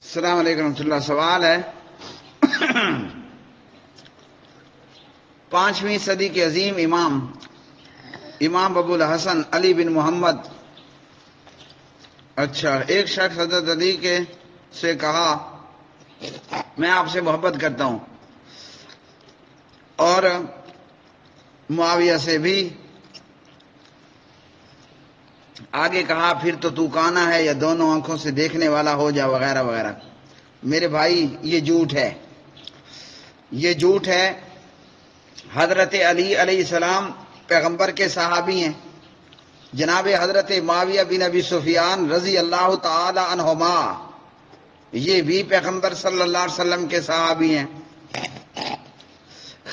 السلام علیکم ورحمۃ اللہ۔ سوال ہے 5ویں صدی کے عظیم امام ابو الحسن علی بن محمد ایک شخص حضرت علی سے کہا میں آپ سے محبت کرتا ہوں، اور معاویہ سے بھی آگے کہا پھر تو کانا ہے یا دونوں آنکھوں سے دیکھنے والا ہو جا وغیرہ وغیرہ۔ میرے بھائی یہ جھوٹ ہے۔ حضرت علی علیہ السلام پیغمبر کے صحابی ہیں۔ جناب حضرت معاویہ بن ابی سفیان رضی اللہ تعالی عنہما یہ بھی پیغمبر صلی اللہ علیہ وسلم کے صحابی ہیں۔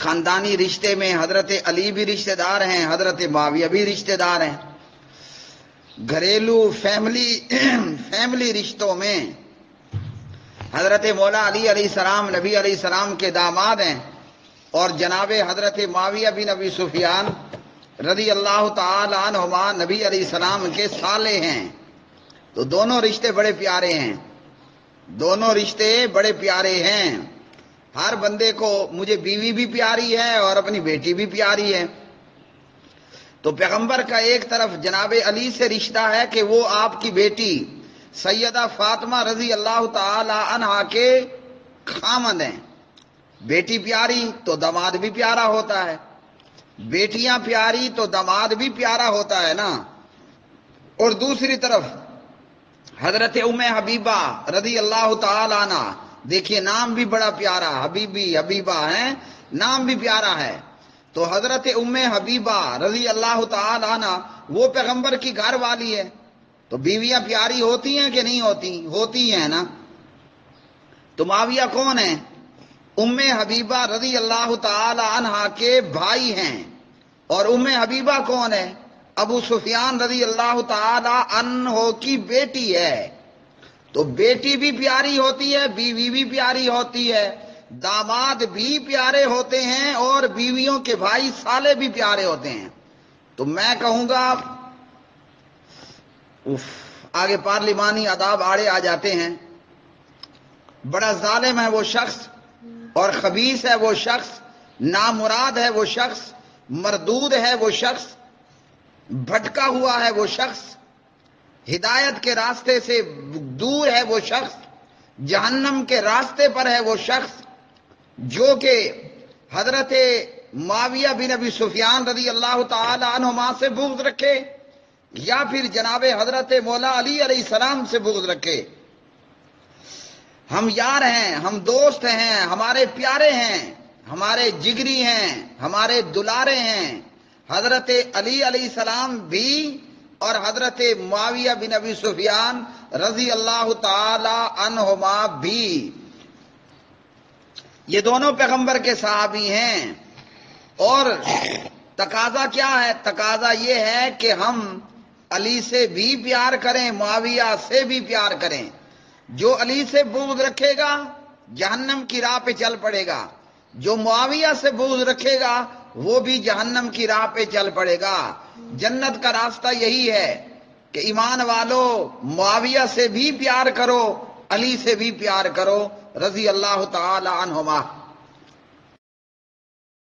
خاندانی رشتے میں حضرت علی بھی رشتہ دار ہیں، حضرت معاویہ بھی رشتہ دار ہیں۔ گھریلو فیملی رشتوں میں حضرت مولا علی علیہ السلام نبی علیہ السلام کے داماد ہیں، اور جناب حضرت معاویہ بن ابی سفیان رضی اللہ تعالی عنہما نبی علیہ السلام کے صالح ہیں۔ تو دونوں رشتے بڑے پیارے ہیں۔ ہر بندے کو مجھے بیوی بھی پیاری ہے اور اپنی بیٹی بھی پیاری ہے۔ تو پیغمبر کا ایک طرف جناب علی سے رشتہ ہے کہ وہ آپ کی بیٹی سیدہ فاطمہ رضی اللہ تعالی عنہا کے خامند ہیں۔ بیٹی پیاری تو داماد بھی پیارا ہوتا ہے، بیٹیاں پیاری تو داماد بھی پیارا ہوتا ہے نا۔ اور دوسری طرف حضرت ام حبیبہ رضی اللہ تعالی عنہ، دیکھیے نام بھی بڑا پیارا، حبیبہ ہیں، نام بھی پیارا ہے۔ تو حضرت ام حبیبہ رضی اللہ تعالی عنہ وہ پیغمبر کی گھر والی ہے، تو بیویاں پیاری ہوتی ہیں کہ نہیں ہوتی ہیں نا۔ تو معاویہ کون ہیں؟ ام حبیبہ رضی اللہ تعالی عنہ کے بھائی ہیں۔ اور ام حبیبہ کون ہے؟ ابو سفیان رضی اللہ تعالی عنہ کی بیٹی ہے۔ تو بیٹی بھی پیاری ہوتی ہے، بیوی بھی پیاری ہوتی ہے، داماد بھی پیارے ہوتے ہیں، اور بیویوں کے بھائی سالے بھی پیارے ہوتے ہیں۔ تو میں کہوں گا آگے پارلیمانی آداب آڑے آ جاتے ہیں۔ بڑا ظالم ہے وہ شخص، اور خبیث ہے وہ شخص، نامراد ہے وہ شخص، مردود ہے وہ شخص، بھٹکا ہوا ہے وہ شخص، ہدایت کے راستے سے دور ہے وہ شخص، جہنم کے راستے پر ہے وہ شخص جو کہ حضرت معاویہ بن ابی سفیان رضی اللہ تعالی عنہما سے بغض رکھے، یا پھر جناب حضرت مولا علی علیہ السلام سے بغض رکھے۔ ہم یار ہیں، ہم دوست ہیں، ہمارے پیارے ہیں، ہمارے جگری ہیں، ہمارے دلارے ہیں حضرت علی علیہ السلام بھی، اور حضرت معاویہ بن ابی سفیان رضی اللہ تعالی عنہما بھی۔ یہ دونوں پیغمبر کے صحابی ہیں۔ اور تقاضا کیا ہے؟ تقاضا یہ ہے کہ ہم علی سے بھی پیار کریں، معاویہ سے بھی پیار کریں۔ جو علی سے بغض رکھے گا جہنم کی راہ پہ چل پڑے گا، جو معاویہ سے بغض رکھے گا وہ بھی جہنم کی راہ پہ چل پڑے گا۔ جنت کا راستہ یہی ہے کہ ایمان والو معاویہ سے بھی پیار کرو، علی سے بھی پیار کرو رضی اللہ تعالی عنہما۔